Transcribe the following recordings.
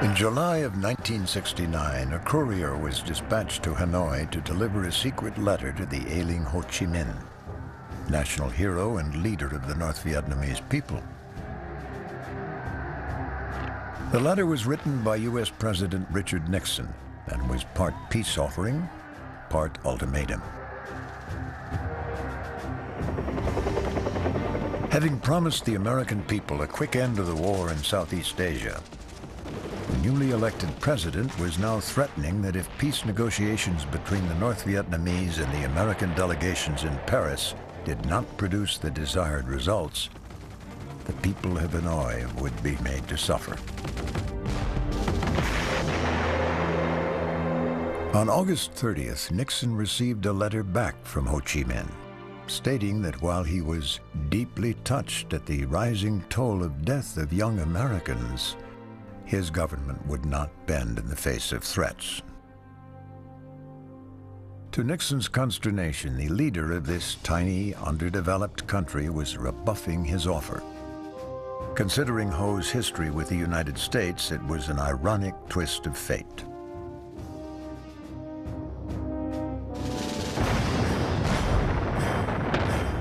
In July of 1969, a courier was dispatched to Hanoi to deliver a secret letter to the ailing Ho Chi Minh, national hero and leader of the North Vietnamese people. The letter was written by U.S. President Richard Nixon and was part peace offering, part ultimatum. Having promised the American people a quick end to the war in Southeast Asia, the newly elected president was now threatening that if peace negotiations between the North Vietnamese and the American delegations in Paris did not produce the desired results, the people of Hanoi would be made to suffer. On August 30th, Nixon received a letter back from Ho Chi Minh, stating that while he was deeply touched at the rising toll of death of young Americans, his government would not bend in the face of threats. To Nixon's consternation, the leader of this tiny, underdeveloped country was rebuffing his offer. Considering Ho's history with the United States, it was an ironic twist of fate.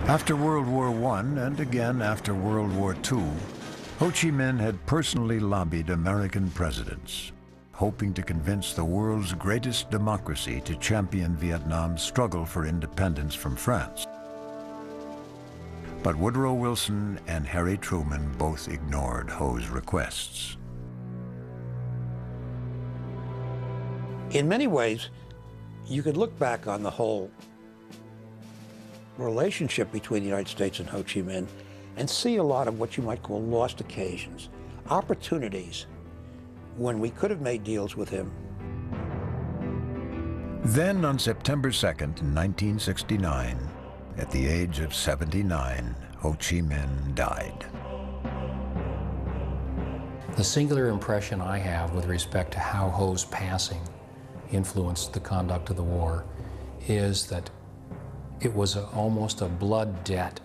After World War I, and again after World War II, Ho Chi Minh had personally lobbied American presidents, hoping to convince the world's greatest democracy to champion Vietnam's struggle for independence from France. But Woodrow Wilson and Harry Truman both ignored Ho's requests. In many ways, you could look back on the whole relationship between the United States and Ho Chi Minh and see a lot of what you might call lost occasions, opportunities when we could have made deals with him. Then on September 2nd, 1969, at the age of 79, Ho Chi Minh died. The singular impression I have with respect to how Ho's passing influenced the conduct of the war is that it was almost a blood debt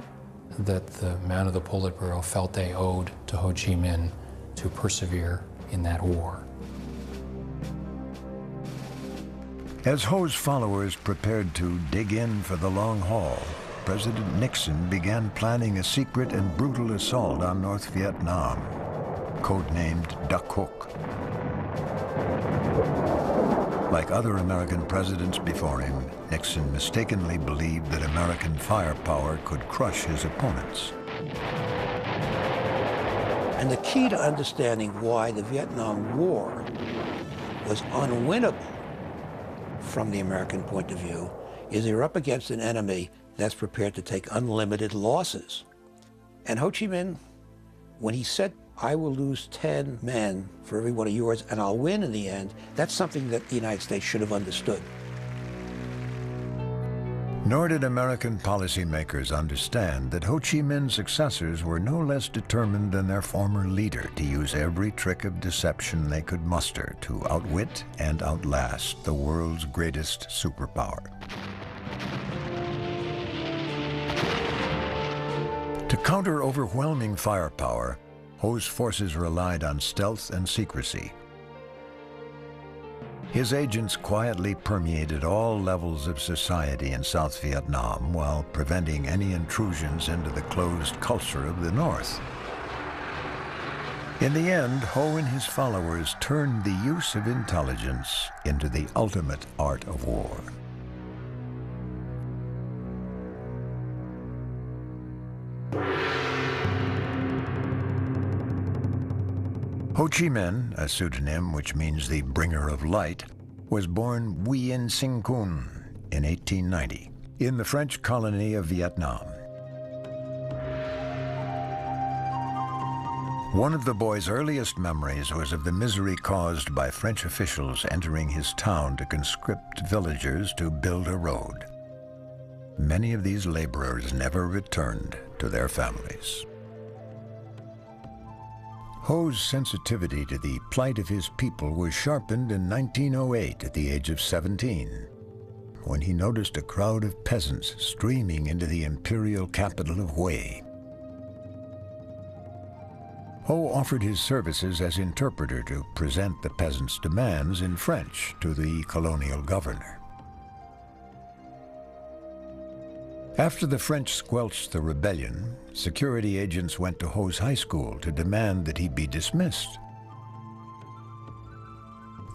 that the men of the Politburo felt they owed to Ho Chi Minh to persevere in that war. As Ho's followers prepared to dig in for the long haul, President Nixon began planning a secret and brutal assault on North Vietnam, codenamed Duck Hook. Like other American presidents before him, Nixon mistakenly believed that American firepower could crush his opponents. And the key to understanding why the Vietnam War was unwinnable from the American point of view is you're up against an enemy that's prepared to take unlimited losses. And Ho Chi Minh, when he said, "I will lose 10 men for every one of yours and I'll win in the end," that's something that the United States should have understood. Nor did American policymakers understand that Ho Chi Minh's successors were no less determined than their former leader to use every trick of deception they could muster to outwit and outlast the world's greatest superpower. To counter overwhelming firepower, Ho's forces relied on stealth and secrecy. His agents quietly permeated all levels of society in South Vietnam while preventing any intrusions into the closed culture of the North. In the end, Ho and his followers turned the use of intelligence into the ultimate art of war. Ho Chi Minh, a pseudonym which means the bringer of light, was born Nguyen Sinh Kun in 1890 in the French colony of Vietnam. One of the boy's earliest memories was of the misery caused by French officials entering his town to conscript villagers to build a road. Many of these laborers never returned to their families. Ho's sensitivity to the plight of his people was sharpened in 1908 at the age of 17, when he noticed a crowd of peasants streaming into the imperial capital of Hue. Ho offered his services as interpreter to present the peasants' demands in French to the colonial governor. After the French squelched the rebellion, security agents went to Ho's high school to demand that he be dismissed.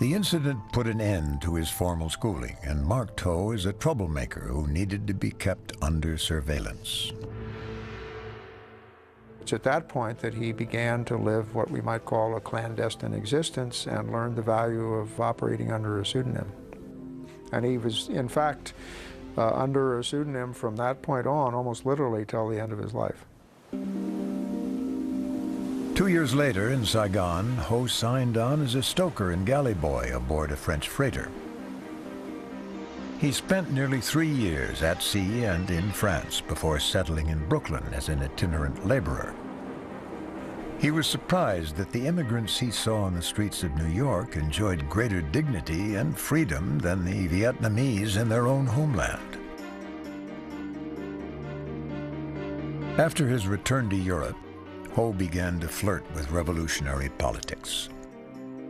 The incident put an end to his formal schooling and marked Ho as a troublemaker who needed to be kept under surveillance. It's at that point that he began to live what we might call a clandestine existence and learned the value of operating under a pseudonym. And he was, in fact, under a pseudonym from that point on, almost literally till the end of his life. 2 years later in Saigon, Ho signed on as a stoker and galley boy aboard a French freighter. He spent nearly 3 years at sea and in France before settling in Brooklyn as an itinerant laborer. He was surprised that the immigrants he saw on the streets of New York enjoyed greater dignity and freedom than the Vietnamese in their own homeland. After his return to Europe, Ho began to flirt with revolutionary politics.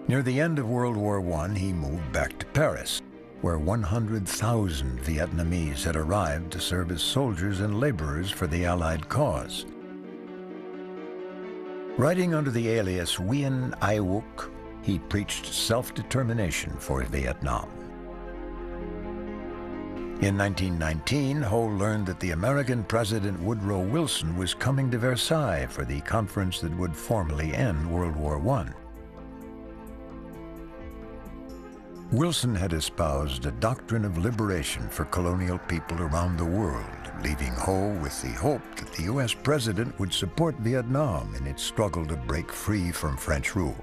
Near the end of World War I, he moved back to Paris, where 100,000 Vietnamese had arrived to serve as soldiers and laborers for the Allied cause. Writing under the alias Nguyen Ai Wook, he preached self-determination for Vietnam. In 1919, Ho learned that the American President Woodrow Wilson was coming to Versailles for the conference that would formally end World War I. Wilson had espoused a doctrine of liberation for colonial people around the world, leaving Ho with the hope that the U.S. president would support Vietnam in its struggle to break free from French rule.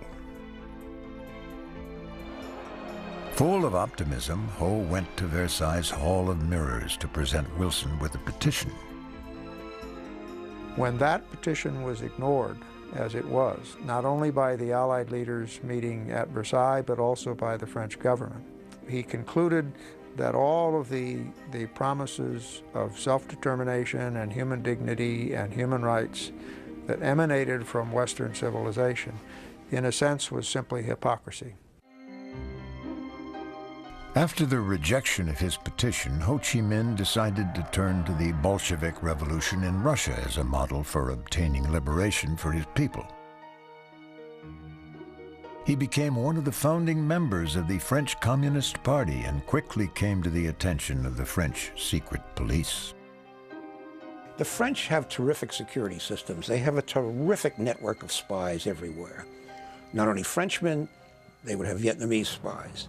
Full of optimism, Ho went to Versailles' Hall of Mirrors to present Wilson with a petition. When that petition was ignored, as it was, not only by the Allied leaders meeting at Versailles, but also by the French government, he concluded that all of the promises of self-determination and human dignity and human rights that emanated from Western civilization, in a sense, was simply hypocrisy. After the rejection of his petition, Ho Chi Minh decided to turn to the Bolshevik Revolution in Russia as a model for obtaining liberation for his people. He became one of the founding members of the French Communist Party and quickly came to the attention of the French secret police. The French have terrific security systems. They have a terrific network of spies everywhere. Not only Frenchmen, they would have Vietnamese spies.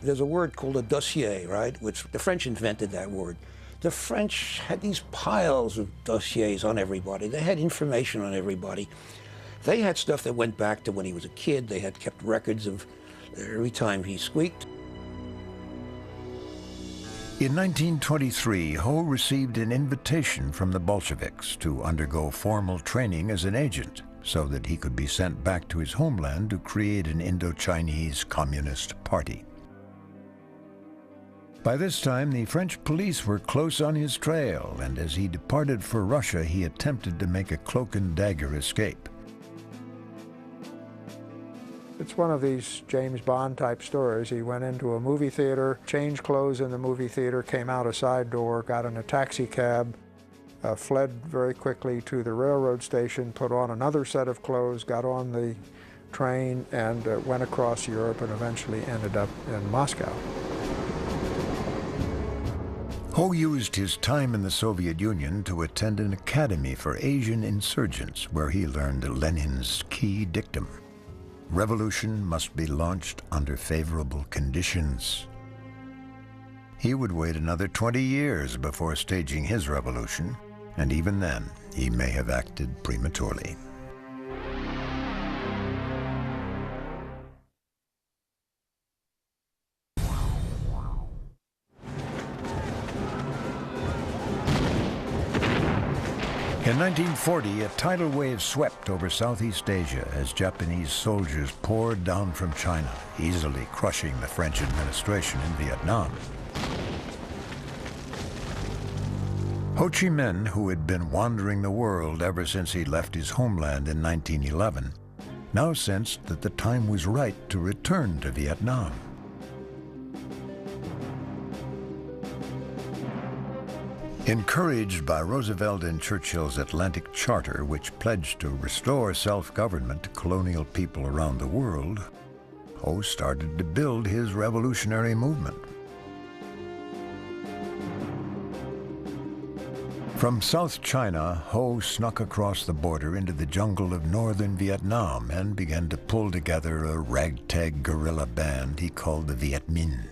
There's a word called a dossier, right? Which the French invented that word. The French had these piles of dossiers on everybody. They had information on everybody. They had stuff that went back to when he was a kid. They had kept records of every time he squeaked. In 1923, Ho received an invitation from the Bolsheviks to undergo formal training as an agent so that he could be sent back to his homeland to create an Indo-Chinese Communist Party. By this time, the French police were close on his trail, and as he departed for Russia, he attempted to make a cloak and dagger escape. It's one of these James Bond type stories. He went into a movie theater, changed clothes in the movie theater, came out a side door, got in a taxi cab, fled very quickly to the railroad station, put on another set of clothes, got on the train, and went across Europe and eventually ended up in Moscow. Ho used his time in the Soviet Union to attend an academy for Asian insurgents where he learned Lenin's key dictum: revolution must be launched under favorable conditions. He would wait another 20 years before staging his revolution, and even then, he may have acted prematurely. In 1940, a tidal wave swept over Southeast Asia as Japanese soldiers poured down from China, easily crushing the French administration in Vietnam. Ho Chi Minh, who had been wandering the world ever since he left his homeland in 1911, now sensed that the time was right to return to Vietnam. Encouraged by Roosevelt and Churchill's Atlantic Charter, which pledged to restore self-government to colonial people around the world, Ho started to build his revolutionary movement. From South China, Ho snuck across the border into the jungle of northern Vietnam and began to pull together a ragtag guerrilla band he called the Viet Minh,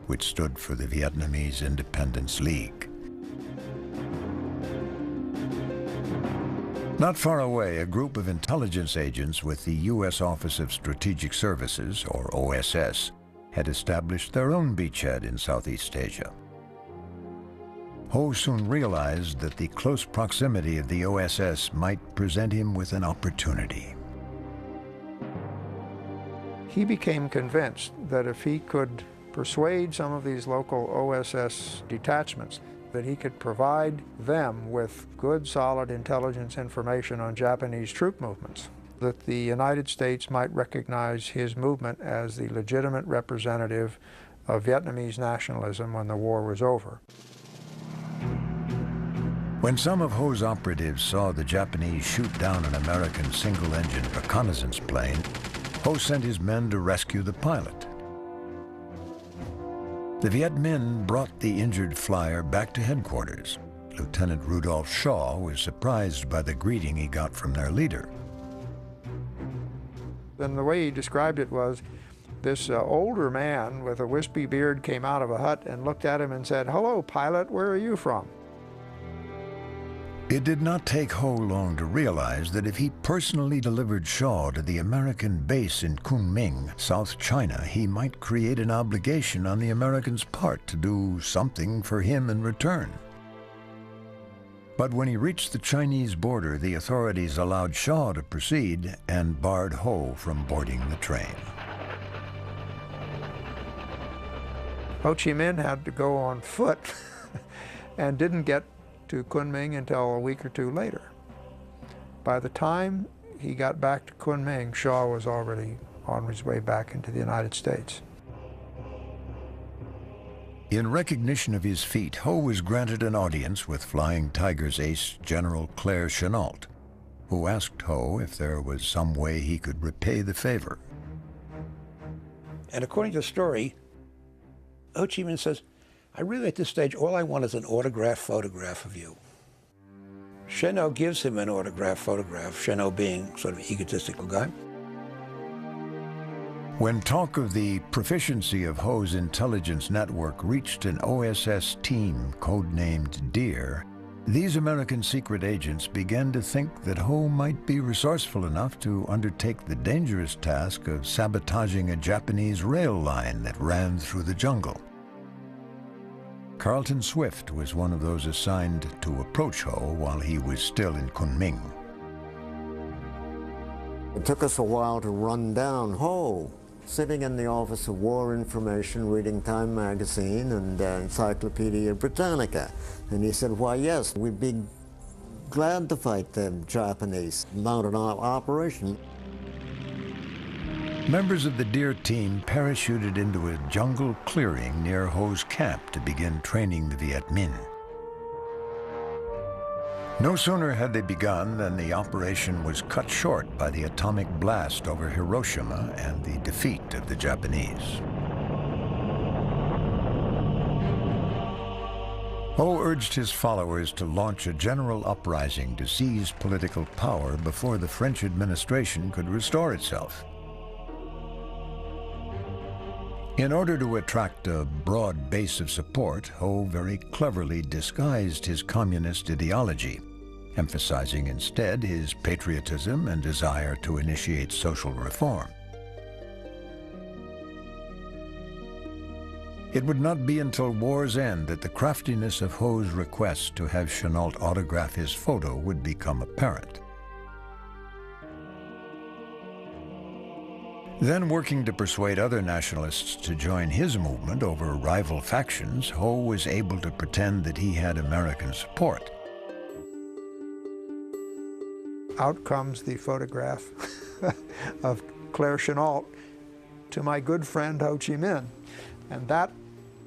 which stood for the Vietnamese Independence League. Not far away, a group of intelligence agents with the U.S. Office of Strategic Services, or OSS, had established their own beachhead in Southeast Asia. Ho soon realized that the close proximity of the OSS might present him with an opportunity. He became convinced that if he could persuade some of these local OSS detachments that he could provide them with good, solid intelligence information on Japanese troop movements, that the United States might recognize his movement as the legitimate representative of Vietnamese nationalism when the war was over. When some of Ho's operatives saw the Japanese shoot down an American single-engine reconnaissance plane, Ho sent his men to rescue the pilot. The Viet Minh brought the injured flyer back to headquarters. Lieutenant Rudolph Shaw was surprised by the greeting he got from their leader. And the way he described it was, this older man with a wispy beard came out of a hut and looked at him and said, "Hello, pilot, where are you from?" It did not take Ho long to realize that if he personally delivered Shaw to the American base in Kunming, South China, he might create an obligation on the Americans' part to do something for him in return. But when he reached the Chinese border, the authorities allowed Shaw to proceed and barred Ho from boarding the train. Ho Chi Minh had to go on foot and didn't get to Kunming until a week or two later. By the time he got back to Kunming, Shaw was already on his way back into the United States. In recognition of his feat, Ho was granted an audience with Flying Tiger's ace, General Claire Chennault, who asked Ho if there was some way he could repay the favor. And according to the story, Ho Chi Minh says, "I really, at this stage, all I want is an autographed photograph of you." Chennault gives him an autographed photograph, Chennault being sort of an egotistical guy. When talk of the proficiency of Ho's intelligence network reached an OSS team codenamed Deer, these American secret agents began to think that Ho might be resourceful enough to undertake the dangerous task of sabotaging a Japanese rail line that ran through the jungle. Carlton Swift was one of those assigned to approach Ho while he was still in Kunming. It took us a while to run down Ho, sitting in the Office of War Information, reading Time magazine and Encyclopedia Britannica. And he said, "Why, yes, we'd be glad to fight the Japanese, mount an operation." Members of the Deer team parachuted into a jungle clearing near Ho's camp to begin training the Viet Minh. No sooner had they begun than the operation was cut short by the atomic blast over Hiroshima and the defeat of the Japanese. Ho urged his followers to launch a general uprising to seize political power before the French administration could restore itself. In order to attract a broad base of support, Ho very cleverly disguised his communist ideology, emphasizing instead his patriotism and desire to initiate social reform. It would not be until war's end that the craftiness of Ho's request to have Chennault autograph his photo would become apparent. Then, working to persuade other nationalists to join his movement over rival factions, Ho was able to pretend that he had American support. Out comes the photograph of Claire Chennault to my good friend Ho Chi Minh. And that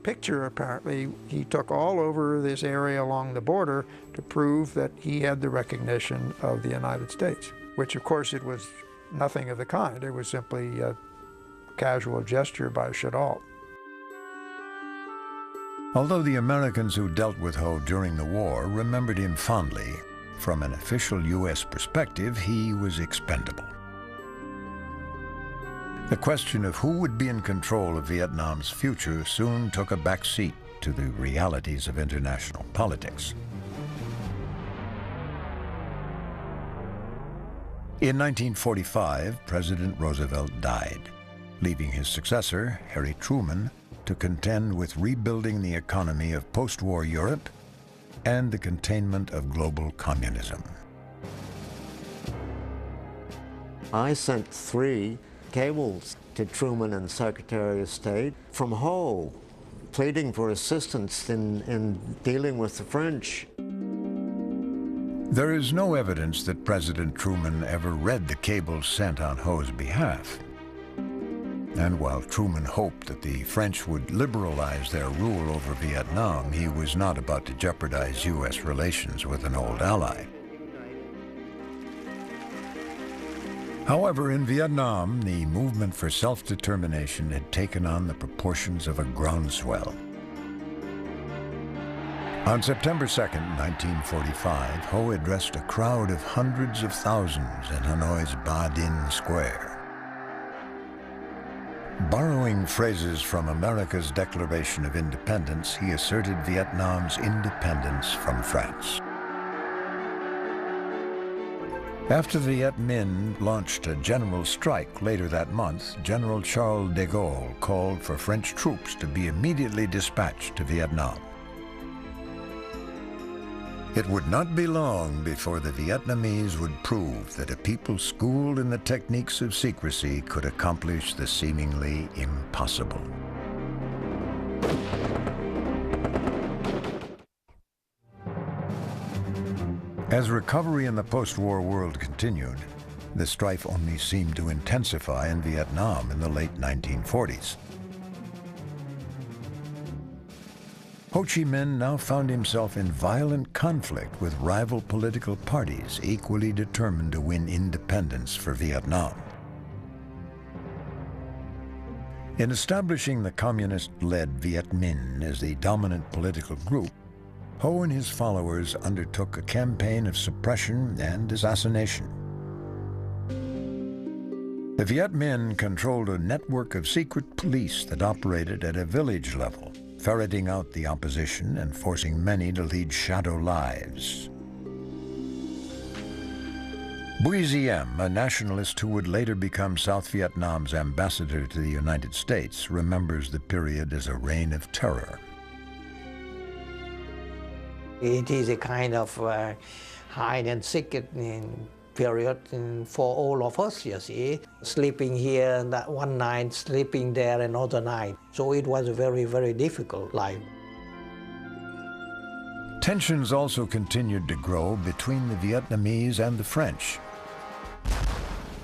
picture, apparently, he took all over this area along the border to prove that he had the recognition of the United States, which, of course, it was nothing of the kind. It was simply a casual gesture by Chennault. Although the Americans who dealt with Ho during the war remembered him fondly, from an official U.S. perspective, he was expendable. The question of who would be in control of Vietnam's future soon took a back seat to the realities of international politics. In 1945, President Roosevelt died, leaving his successor, Harry Truman, to contend with rebuilding the economy of post-war Europe and the containment of global communism. I sent 3 cables to Truman and Secretary of State from Ho, pleading for assistance in dealing with the French. There is no evidence that President Truman ever read the cables sent on Ho's behalf. And while Truman hoped that the French would liberalize their rule over Vietnam, he was not about to jeopardize U.S. relations with an old ally. However, in Vietnam, the movement for self-determination had taken on the proportions of a groundswell. On September 2nd, 1945, Ho addressed a crowd of hundreds of thousands in Hanoi's Ba Dinh Square. Borrowing phrases from America's Declaration of Independence, he asserted Vietnam's independence from France. After the Viet Minh launched a general strike later that month, General Charles de Gaulle called for French troops to be immediately dispatched to Vietnam. It would not be long before the Vietnamese would prove that a people schooled in the techniques of secrecy could accomplish the seemingly impossible. As recovery in the post-war world continued, the strife only seemed to intensify in Vietnam in the late 1940s. Ho Chi Minh now found himself in violent conflict with rival political parties equally determined to win independence for Vietnam. In establishing the communist-led Viet Minh as the dominant political group, Ho and his followers undertook a campaign of suppression and assassination. The Viet Minh controlled a network of secret police that operated at a village level, ferreting out the opposition and forcing many to lead shadow lives. Bui Diem, a nationalist who would later become South Vietnam's ambassador to the United States, remembers the period as a reign of terror. It is a kind of hide and seek period for all of us, you see. Sleeping here that one night, sleeping there another night. So it was a very, very difficult life. Tensions also continued to grow between the Vietnamese and the French.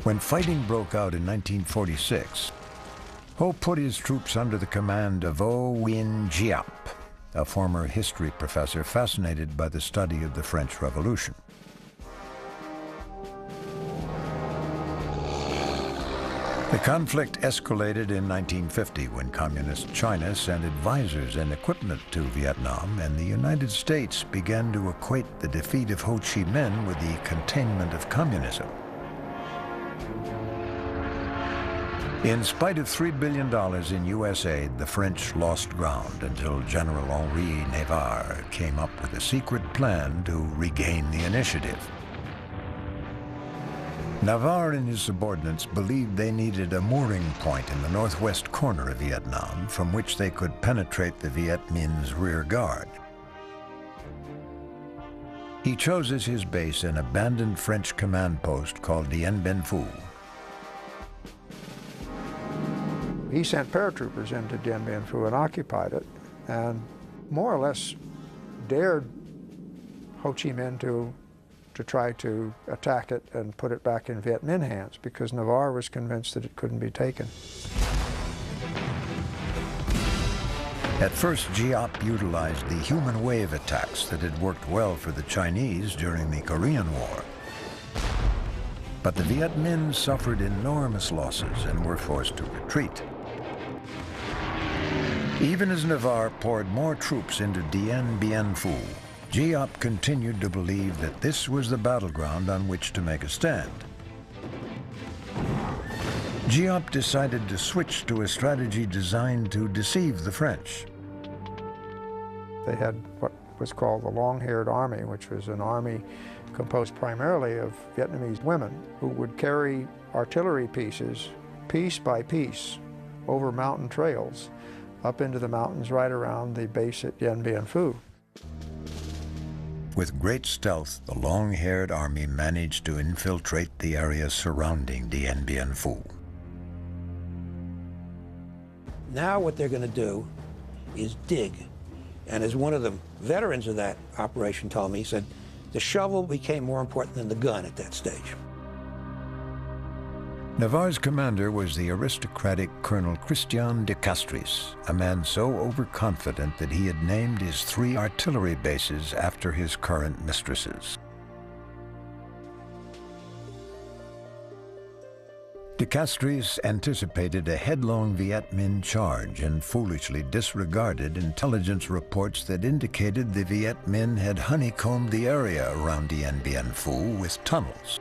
When fighting broke out in 1946, Ho put his troops under the command of Vo Nguyen Giap, a former history professor fascinated by the study of the French Revolution. The conflict escalated in 1950 when Communist China sent advisors and equipment to Vietnam, and the United States began to equate the defeat of Ho Chi Minh with the containment of communism. In spite of $3 billion in U.S. aid, the French lost ground until General Henri Navarre came up with a secret plan to regain the initiative. Navarre and his subordinates believed they needed a mooring point in the northwest corner of Vietnam from which they could penetrate the Viet Minh's rear guard. He chose as his base an abandoned French command post called Dien Bien Phu. He sent paratroopers into Dien Bien Phu and occupied it, and more or less dared Ho Chi Minh to try to attack it and put it back in Viet Minh hands, because Navarre was convinced that it couldn't be taken. At first, Giap utilized the human wave attacks that had worked well for the Chinese during the Korean War. But the Viet Minh suffered enormous losses and were forced to retreat. Even as Navarre poured more troops into Dien Bien Phu, Giap continued to believe that this was the battleground on which to make a stand. Giap decided to switch to a strategy designed to deceive the French. They had what was called the Long-Haired Army, which was an army composed primarily of Vietnamese women who would carry artillery pieces, piece by piece, over mountain trails, up into the mountains right around the base at Dien Bien Phu. With great stealth, the long-haired army managed to infiltrate the area surrounding Dien Bien Phu. Now what they're going to do is dig. And as one of the veterans of that operation told me, he said, the shovel became more important than the gun at that stage. Navarre's commander was the aristocratic Colonel Christian de Castries, a man so overconfident that he had named his 3 artillery bases after his current mistresses. De Castries anticipated a headlong Viet Minh charge and foolishly disregarded intelligence reports that indicated the Viet Minh had honeycombed the area around Dien Bien Phu with tunnels.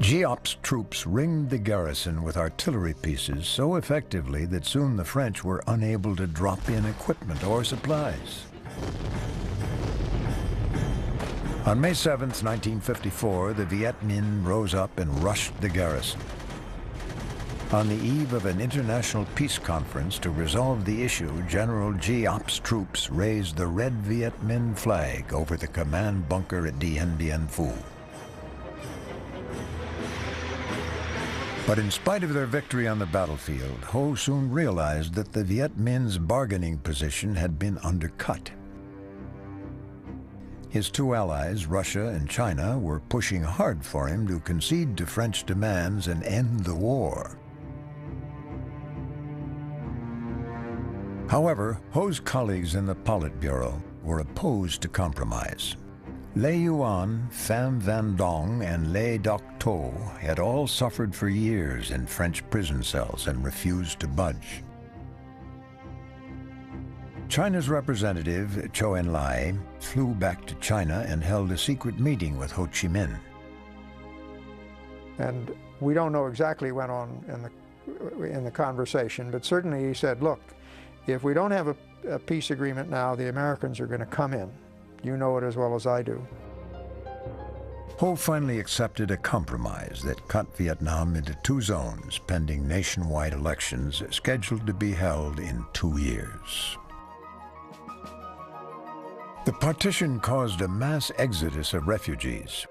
Giap's troops ringed the garrison with artillery pieces so effectively that soon the French were unable to drop in equipment or supplies. On May 7, 1954, the Viet Minh rose up and rushed the garrison. On the eve of an international peace conference to resolve the issue, General Giap's troops raised the red Viet Minh flag over the command bunker at Dien Bien Phu. But in spite of their victory on the battlefield, Ho soon realized that the Viet Minh's bargaining position had been undercut. His 2 allies, Russia and China, were pushing hard for him to concede to French demands and end the war. However, Ho's colleagues in the Politburo were opposed to compromise. Le Yuan, Pham Van Dong, and Le Doc To had all suffered for years in French prison cells and refused to budge. China's representative, Zhou Enlai, flew back to China and held a secret meeting with Ho Chi Minh. And we don't know exactly what went on in the conversation, but certainly he said, look, if we don't have a peace agreement now, the Americans are going to come in. You know it as well as I do. Ho finally accepted a compromise that cut Vietnam into 2 zones pending nationwide elections scheduled to be held in 2 years. The partition caused a mass exodus of refugees.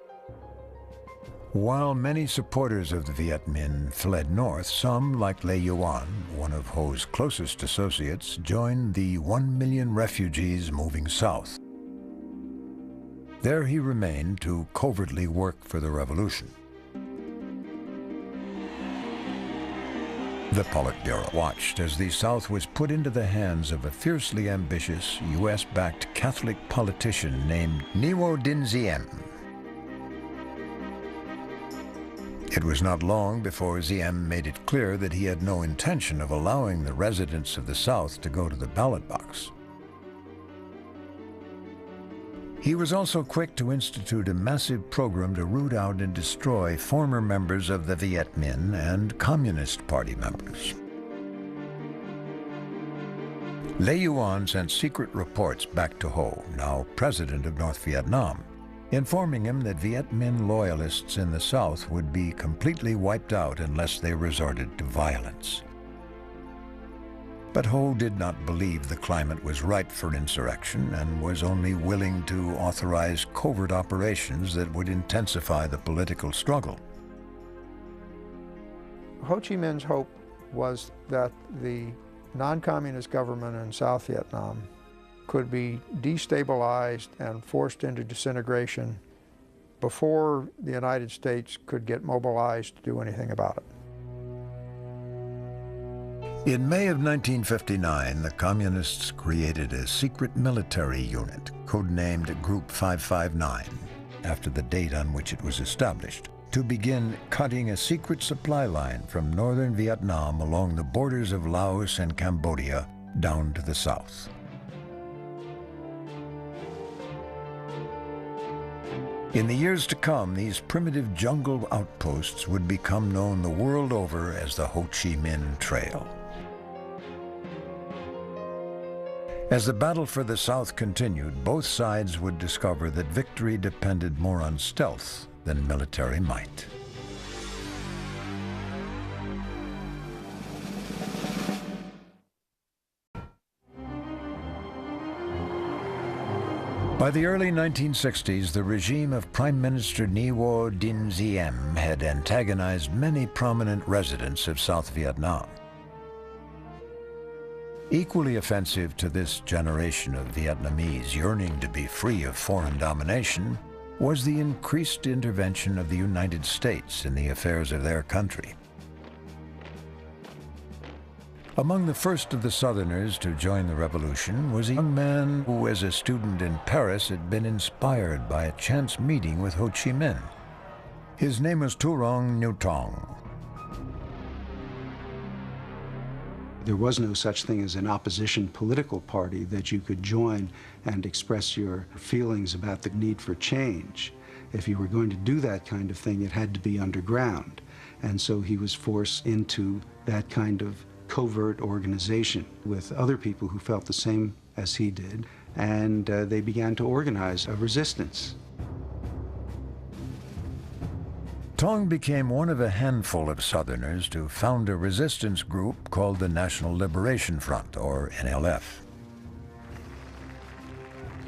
While many supporters of the Viet Minh fled north, some, like Le Yuan, one of Ho's closest associates, joined the 1 million refugees moving south. There he remained to covertly work for the revolution. The Politburo watched as the South was put into the hands of a fiercely ambitious, U.S.-backed Catholic politician named Nguyen Dinh Diem. It was not long before Diem made it clear that he had no intention of allowing the residents of the South to go to the ballot box. He was also quick to institute a massive program to root out and destroy former members of the Viet Minh and Communist Party members. Le Yuan sent secret reports back to Ho, now president of North Vietnam, informing him that Viet Minh loyalists in the South would be completely wiped out unless they resorted to violence. But Ho did not believe the climate was ripe for insurrection and was only willing to authorize covert operations that would intensify the political struggle. Ho Chi Minh's hope was that the non-communist government in South Vietnam could be destabilized and forced into disintegration before the United States could get mobilized to do anything about it. In May of 1959, the Communists created a secret military unit, codenamed Group 559, after the date on which it was established, to begin cutting a secret supply line from northern Vietnam along the borders of Laos and Cambodia down to the south. In the years to come, these primitive jungle outposts would become known the world over as the Ho Chi Minh Trail. As the battle for the South continued, both sides would discover that victory depended more on stealth than military might. By the early 1960s, the regime of Prime Minister Ngo Dinh Diem had antagonized many prominent residents of South Vietnam. Equally offensive to this generation of Vietnamese yearning to be free of foreign domination was the increased intervention of the United States in the affairs of their country. Among the first of the Southerners to join the revolution was a young man who, as a student in Paris, had been inspired by a chance meeting with Ho Chi Minh. His name was Turong Nhu Tong. There was no such thing as an opposition political party that you could join and express your feelings about the need for change. If you were going to do that kind of thing, it had to be underground. And so he was forced into that kind of covert organization with other people who felt the same as he did, and they began to organize a resistance. Tong became one of a handful of Southerners to found a resistance group called the National Liberation Front, or NLF.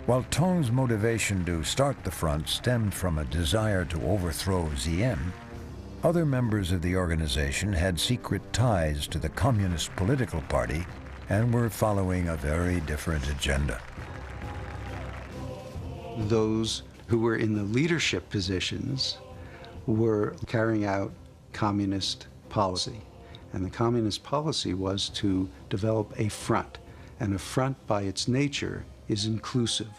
While Tong's motivation to start the front stemmed from a desire to overthrow Diem, other members of the organization had secret ties to the Communist political party and were following a very different agenda. Those who were in the leadership positions were carrying out communist policy. And the communist policy was to develop a front. And a front, by its nature, is inclusive.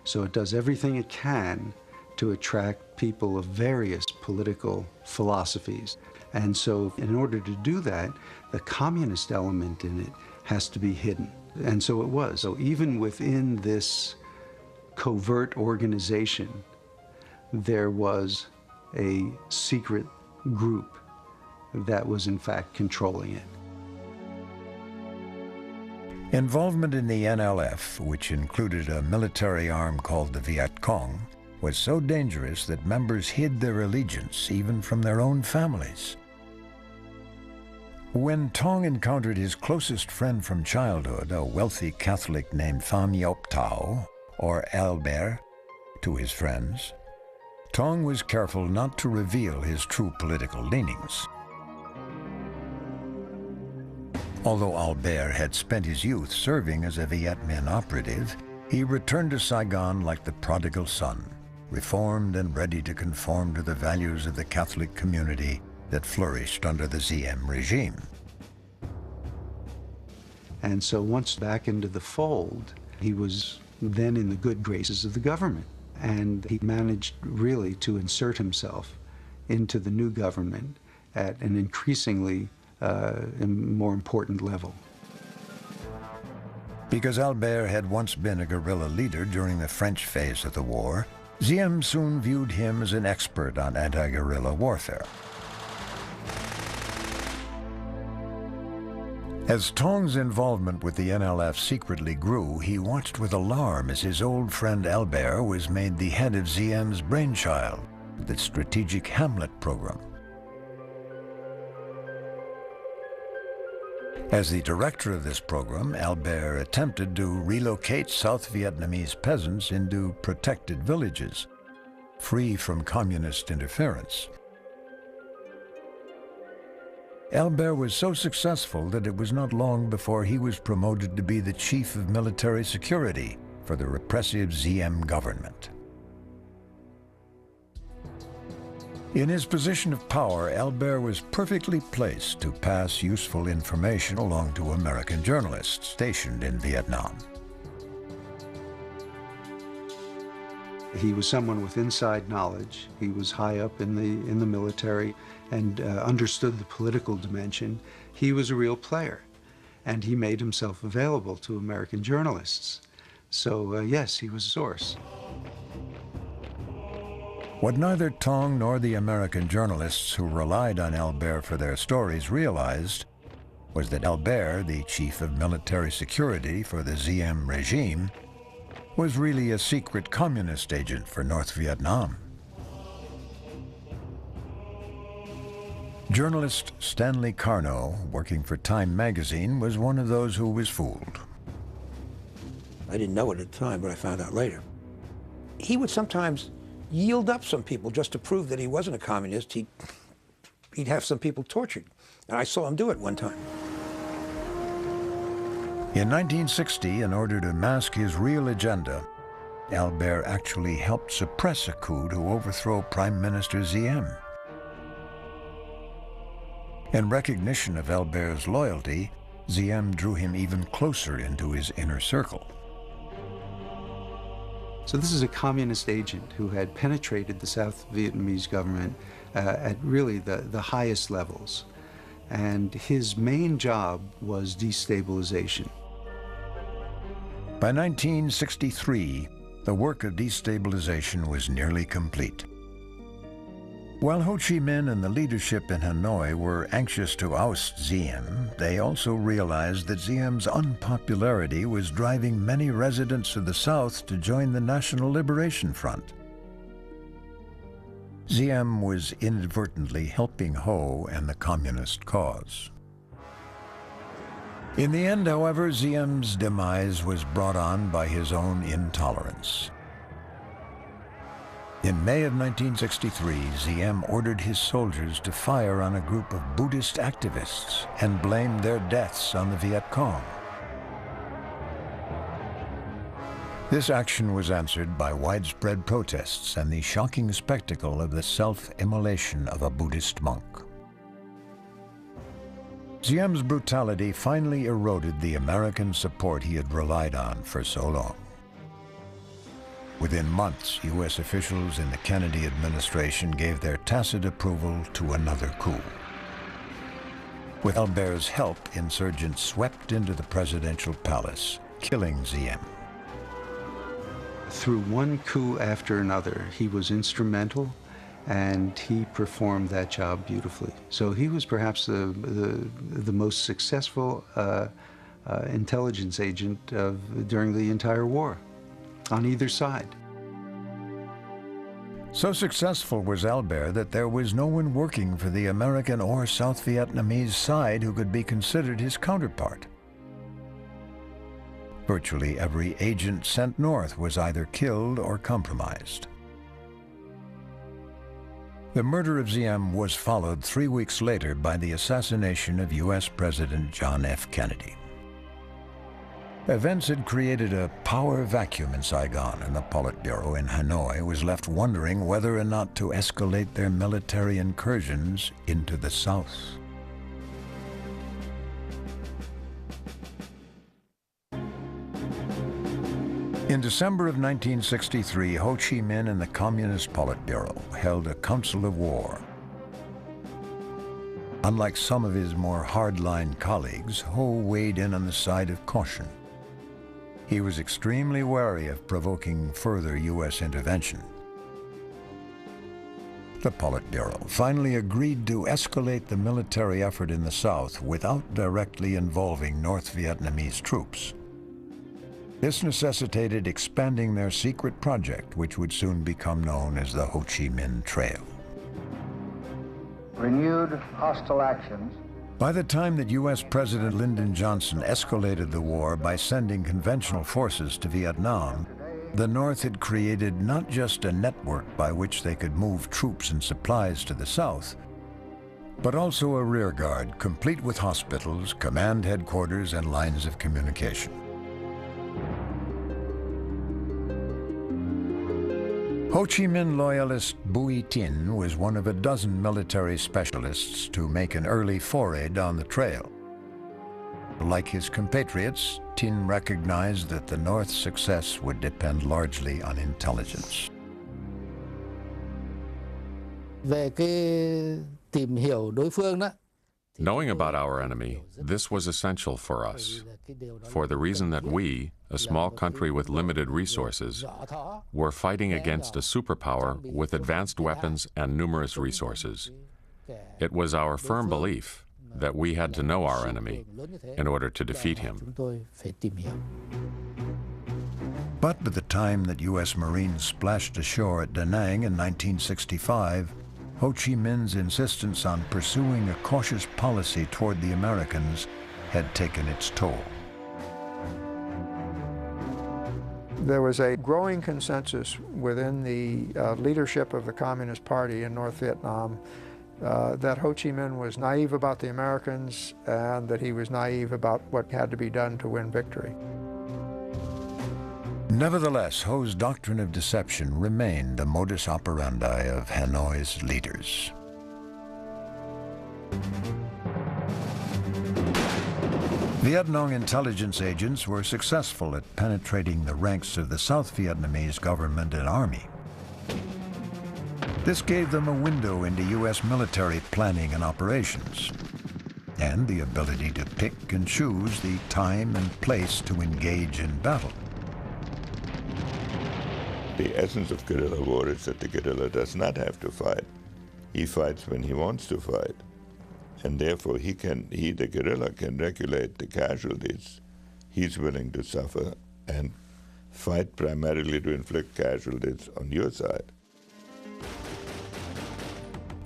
So it does everything it can to attract people of various political philosophies. And so in order to do that, the communist element in it has to be hidden. And so it was. So even within this covert organization, there was a secret group that was in fact controlling it. Involvement in the NLF, which included a military arm called the Viet Cong, was so dangerous that members hid their allegiance even from their own families. When Tong encountered his closest friend from childhood, a wealthy Catholic named Pham Yop Thao, or Albert, to his friends, Tong was careful not to reveal his true political leanings. Although Albert had spent his youth serving as a Viet Minh operative, he returned to Saigon like the prodigal son, reformed and ready to conform to the values of the Catholic community that flourished under the Diem regime. And so once back into the fold, he was then in the good graces of the government. And he managed really to insert himself into the new government at an increasingly more important level. Because Albert had once been a guerrilla leader during the French phase of the war, Diem soon viewed him as an expert on anti-guerrilla warfare. As Tong's involvement with the NLF secretly grew, he watched with alarm as his old friend Albert was made the head of Diem's brainchild, the Strategic Hamlet program. As the director of this program, Albert attempted to relocate South Vietnamese peasants into protected villages, free from communist interference. Albert was so successful that it was not long before he was promoted to be the chief of military security for the repressive ZM government. In his position of power, Albert was perfectly placed to pass useful information along to American journalists stationed in Vietnam. He was someone with inside knowledge. He was high up in the military and understood the political dimension. He was a real player, and he made himself available to American journalists. So yes, he was a source. What neither Tong nor the American journalists who relied on Albert for their stories realized was that Albert, the chief of military security for the ZM regime, was really a secret communist agent for North Vietnam. Journalist Stanley Carno, working for Time magazine, was one of those who was fooled. I didn't know it at the time, but I found out later. He would sometimes yield up some people just to prove that he wasn't a communist. He'd have some people tortured. And I saw him do it one time. In 1960, in order to mask his real agenda, Albert actually helped suppress a coup to overthrow Prime Minister ZM. In recognition of Albert's loyalty, ZM drew him even closer into his inner circle. So this is a communist agent who had penetrated the South Vietnamese government at really the highest levels. And his main job was destabilization. By 1963, the work of destabilization was nearly complete. While Ho Chi Minh and the leadership in Hanoi were anxious to oust ZM, they also realized that ZM's unpopularity was driving many residents of the South to join the National Liberation Front. ZM was inadvertently helping Ho and the communist cause. In the end, however, ZM's demise was brought on by his own intolerance. In May of 1963, ZM ordered his soldiers to fire on a group of Buddhist activists and blamed their deaths on the Viet Cong. This action was answered by widespread protests and the shocking spectacle of the self-immolation of a Buddhist monk. ZM's brutality finally eroded the American support he had relied on for so long. Within months, U.S. officials in the Kennedy administration gave their tacit approval to another coup. With Albert's help, insurgents swept into the presidential palace, killing ZM. Through one coup after another, he was instrumental, and he performed that job beautifully. So he was perhaps the most successful intelligence agent during the entire war, on either side. So successful was Albert that there was no one working for the American or South Vietnamese side who could be considered his counterpart. Virtually every agent sent north was either killed or compromised. The murder of ZM was followed 3 weeks later by the assassination of U.S. President John F. Kennedy. Events had created a power vacuum in Saigon, and the Politburo in Hanoi was left wondering whether or not to escalate their military incursions into the South. In December of 1963, Ho Chi Minh and the Communist Politburo held a council of war. Unlike some of his more hardline colleagues, Ho weighed in on the side of caution. He was extremely wary of provoking further U.S. intervention. The Politburo finally agreed to escalate the military effort in the South without directly involving North Vietnamese troops. This necessitated expanding their secret project, which would soon become known as the Ho Chi Minh Trail. Renewed hostile actions. By the time that U.S. President Lyndon Johnson escalated the war by sending conventional forces to Vietnam, the North had created not just a network by which they could move troops and supplies to the South, but also a rear guard complete with hospitals, command headquarters, and lines of communication. Ho Chi Minh loyalist Bui Tin was one of a dozen military specialists to make an early foray down the trail. Like his compatriots, Tin recognized that the North's success would depend largely on intelligence. Về cái tìm hiểu đối phương đó. Knowing about our enemy, this was essential for us, for the reason that we, a small country with limited resources, were fighting against a superpower with advanced weapons and numerous resources. It was our firm belief that we had to know our enemy in order to defeat him. But by the time that U.S. Marines splashed ashore at Da Nang in 1965, Ho Chi Minh's insistence on pursuing a cautious policy toward the Americans had taken its toll. There was a growing consensus within the leadership of the Communist Party in North Vietnam that Ho Chi Minh was naive about the Americans and that he was naive about what had to be done to win victory. Nevertheless, Ho's doctrine of deception remained the modus operandi of Hanoi's leaders. Viet Cong intelligence agents were successful at penetrating the ranks of the South Vietnamese government and army. This gave them a window into U.S. military planning and operations, and the ability to pick and choose the time and place to engage in battle. The essence of guerrilla war is that the guerrilla does not have to fight. He fights when he wants to fight. And therefore he, the guerrilla, can regulate the casualties he's willing to suffer and fight primarily to inflict casualties on your side.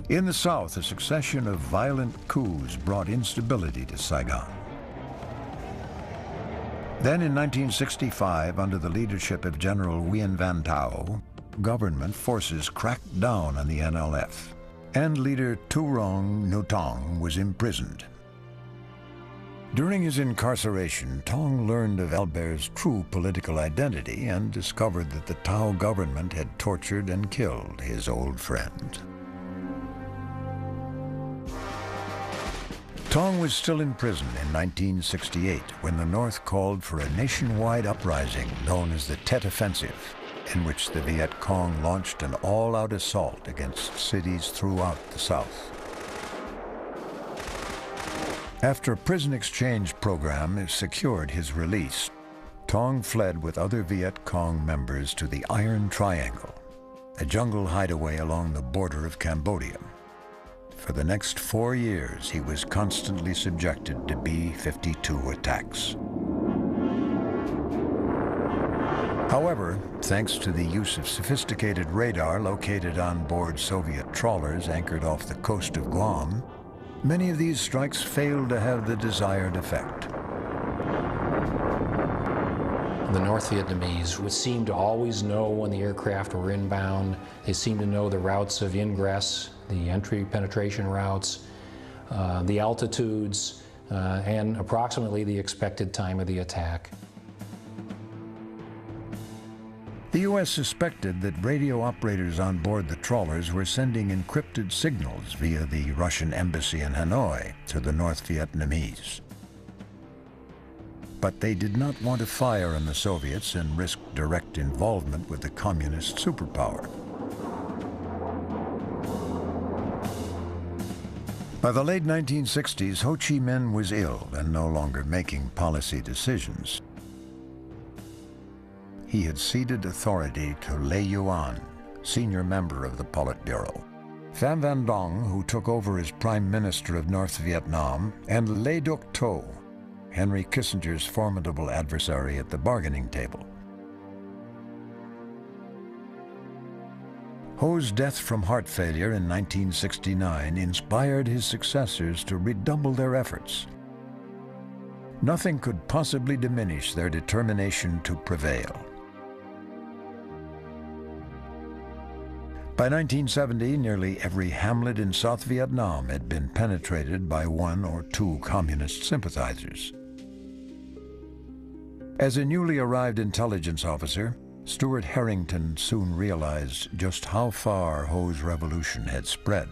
In the South, a succession of violent coups brought instability to Saigon. Then in 1965, under the leadership of General Nguyen Van Thao, government forces cracked down on the NLF, and leader Thu Nhu Tong was imprisoned. During his incarceration, Tong learned of Albert's true political identity and discovered that the Thao government had tortured and killed his old friend. Tong was still in prison in 1968 when the North called for a nationwide uprising known as the Tet Offensive, in which the Viet Cong launched an all-out assault against cities throughout the South. After a prison exchange program secured his release, Tong fled with other Viet Cong members to the Iron Triangle, a jungle hideaway along the border of Cambodia. For the next 4 years, he was constantly subjected to B-52 attacks. However, thanks to the use of sophisticated radar located on board Soviet trawlers anchored off the coast of Guam, many of these strikes failed to have the desired effect. The North Vietnamese would seem to always know when the aircraft were inbound. They seemed to know the routes of ingress, the entry penetration routes, the altitudes, and approximately the expected time of the attack. The U.S. suspected that radio operators on board the trawlers were sending encrypted signals via the Russian embassy in Hanoi to the North Vietnamese. But they did not want to fire on the Soviets and risk direct involvement with the communist superpower. By the late 1960s, Ho Chi Minh was ill and no longer making policy decisions. He had ceded authority to Lê Yuan, senior member of the Politburo, Pham Van Dong, who took over as Prime Minister of North Vietnam, and Lê Duc Tho, Henry Kissinger's formidable adversary at the bargaining table. Ho's death from heart failure in 1969 inspired his successors to redouble their efforts. Nothing could possibly diminish their determination to prevail. By 1970, nearly every hamlet in South Vietnam had been penetrated by one or two communist sympathizers. As a newly arrived intelligence officer, Stuart Harrington soon realized just how far Ho's revolution had spread.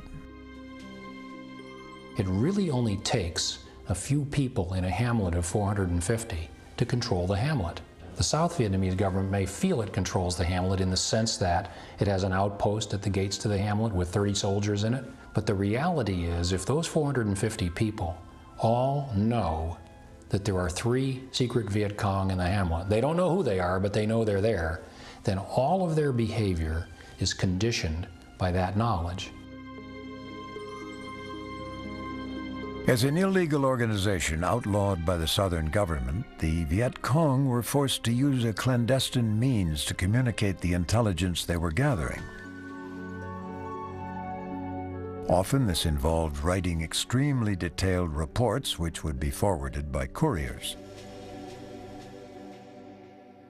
It really only takes a few people in a hamlet of 450 to control the hamlet. The South Vietnamese government may feel it controls the hamlet in the sense that it has an outpost at the gates to the hamlet with 30 soldiers in it. But the reality is, if those 450 people all know that there are 3 secret Viet Cong in the hamlet, they don't know who they are, but they know they're there, then all of their behavior is conditioned by that knowledge. As an illegal organization outlawed by the Southern government, the Viet Cong were forced to use a clandestine means to communicate the intelligence they were gathering. Often this involved writing extremely detailed reports which would be forwarded by couriers.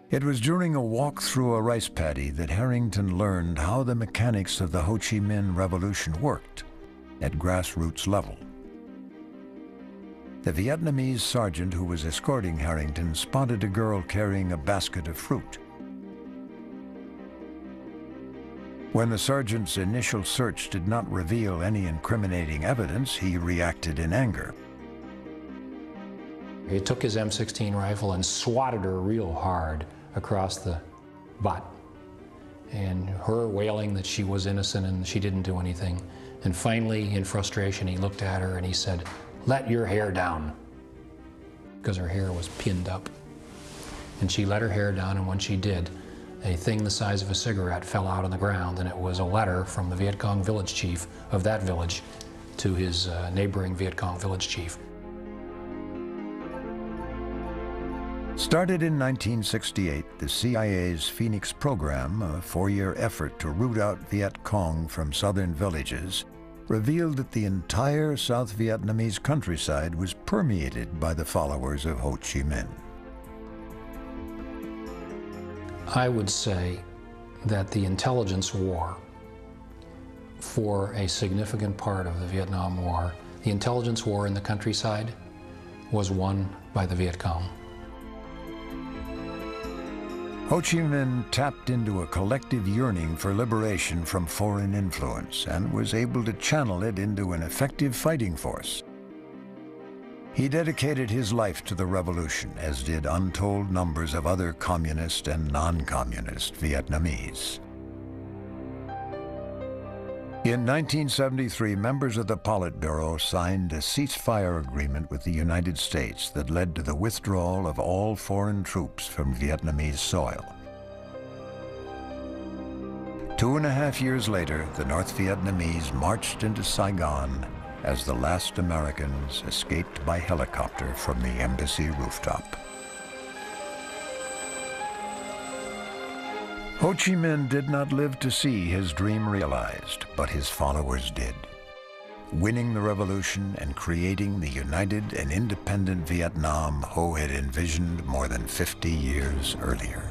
It was during a walk through a rice paddy that Harrington learned how the mechanics of the Ho Chi Minh Revolution worked at grassroots level. The Vietnamese sergeant who was escorting Harrington spotted a girl carrying a basket of fruit. When the sergeant's initial search did not reveal any incriminating evidence, he reacted in anger. He took his M16 rifle and swatted her real hard across the butt, and her wailing that she was innocent and she didn't do anything. And finally, in frustration, he looked at her and he said, "Let your hair down," because her hair was pinned up. And she let her hair down, and when she did, a thing the size of a cigarette fell out on the ground, and it was a letter from the Viet Cong village chief of that village to his neighboring Viet Cong village chief. Started in 1968, the CIA's Phoenix program, a 4-year effort to root out Viet Cong from southern villages, revealed that the entire South Vietnamese countryside was permeated by the followers of Ho Chi Minh. I would say that the intelligence war, for a significant part of the Vietnam War, the intelligence war in the countryside was won by the Viet Cong. Ho Chi Minh tapped into a collective yearning for liberation from foreign influence and was able to channel it into an effective fighting force. He dedicated his life to the revolution, as did untold numbers of other communist and non-communist Vietnamese. In 1973, members of the Politburo signed a ceasefire agreement with the United States that led to the withdrawal of all foreign troops from Vietnamese soil. 2.5 years later, the North Vietnamese marched into Saigon as the last Americans escaped by helicopter from the embassy rooftop. Ho Chi Minh did not live to see his dream realized, but his followers did, winning the revolution and creating the united and independent Vietnam Ho had envisioned more than 50 years earlier.